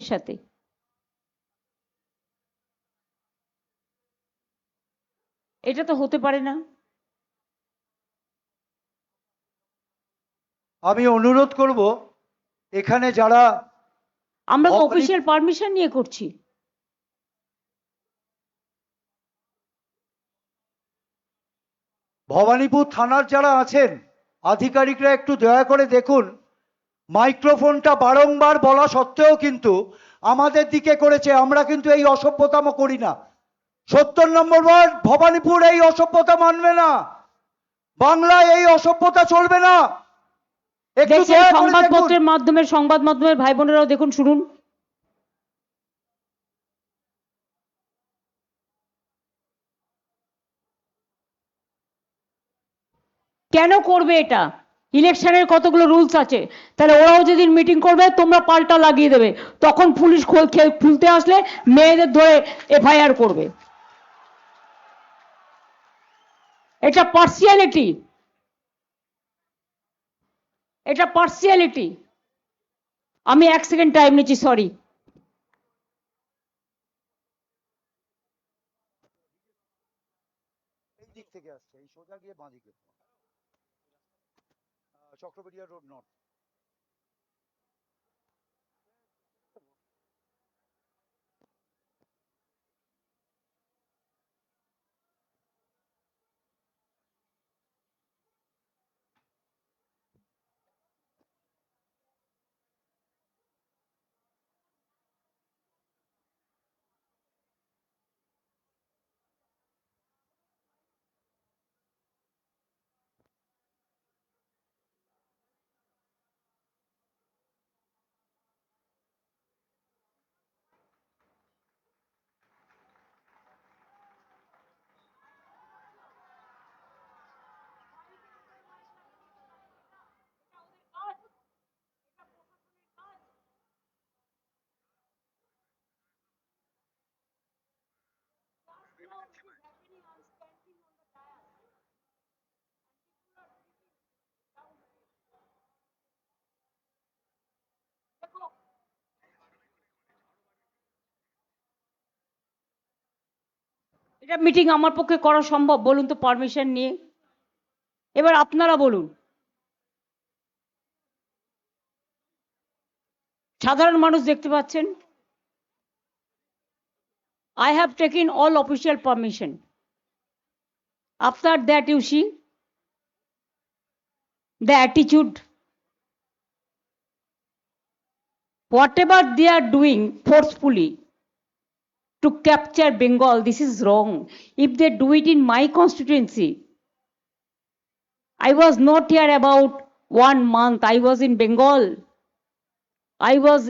সাথে। এটা তো হতে পারে না। আমি অনুরোধ করব এখানে যারা আমরা তো অফিসিয়াল পারমিশন নিয়ে করছি। ভবানীপুর থানার যারা আছেন আধিকারিকরা একটু দয়া করে দেখুন, মাইক্রোফোনটা বারংবার বলা সত্ত্বেও কিন্তু আমাদের দিকে করেছে। আমরা কিন্তু এই অসভ্যতামো করি না। 70 নম্বর ওয়ার্ড ভবানীপুর এই অসভ্যতা মানবে না, বাংলায় এই অসভ্যতা চলবে না। একটু দয়া করে সংবাদপত্রের মাধ্যমে সংবাদ মাধ্যমের ভাই বোনেরাও দেখুন, শুনুন। কেন করবে এটা? ইলেকশনের কতগুলো রুলস আছে, তাহলে ওরাও যেদিন মিটিং করবে তোমরা পাল্টা লাগিয়ে দেবে, তখন পুলিশ খুলতে আসলে মেয়েদের ধরে এফআইআর করবে। এটা পার্সিয়ালিটি, এটা পার্সিয়ালিটি। আমি 1 সেকেন্ড টাইম নিচ্ছি, সরি। এই দিক থেকে আসছে, এই সোজা গিয়ে বাঁ দিকে চক্রবটিয়া রোড নর্থ। এটা মিটিং আমার পক্ষে করা সম্ভব বলুন তো পারমিশন নিয়ে? এবার আপনারা বলুন। সাধারণ মানুষ দেখতে পাচ্ছেন। I have taken all official permission. After that, you see the attitude. Whatever they are doing forcefully to capture Bengal, this is wrong. If they do it in my constituency, I was not here about 1 month. I was in Bengal. I was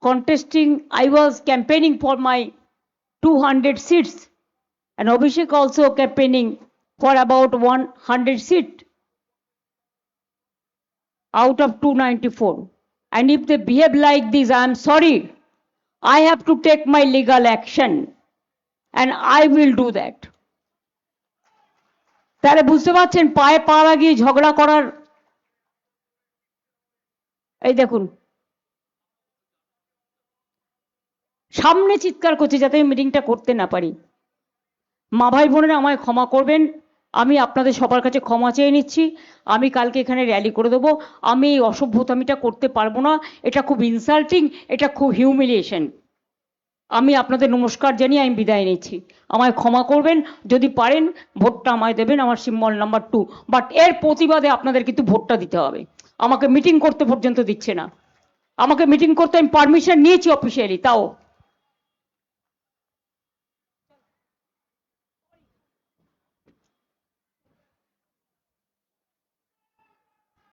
contesting, I was campaigning for my 200 seats, and Abhishek also campaigning for about 100 seats out of 294. And if they behave like this, I am sorry. I have to take my legal action, and I will do that. তাহলে বুঝতে পারছেন পায়ে পা লাগিয়ে ঝগড়া করার। এই দেখুন সামনে চিৎকার করছে যাতে মিটিংটা করতে না পারি। মা ভাই বোনেরা আমায় ক্ষমা করবেন, আমি আপনাদের সবার কাছে ক্ষমা চেয়ে নিচ্ছি। আমি কালকে এখানে র্যালি করে দেবো। আমি এই অসভ্যতামিটা করতে পারবো না, এটা খুব ইনসাল্টিং, এটা খুব হিউমিলিয়েশন। আমি আপনাদের নমস্কার জানিয়ে আমি বিদায় নিচ্ছি। আমায় ক্ষমা করবেন, যদি পারেন ভোটটা আমায় দেবেন, আমার সিম্বল নাম্বার 2। বাট এর প্রতিবাদে আপনাদের কিন্তু ভোটটা দিতে হবে। আমাকে মিটিং করতে পর্যন্ত দিচ্ছে না। আমাকে মিটিং করতে আমি পারমিশন নিয়েছি অফিসিয়ালি, তাও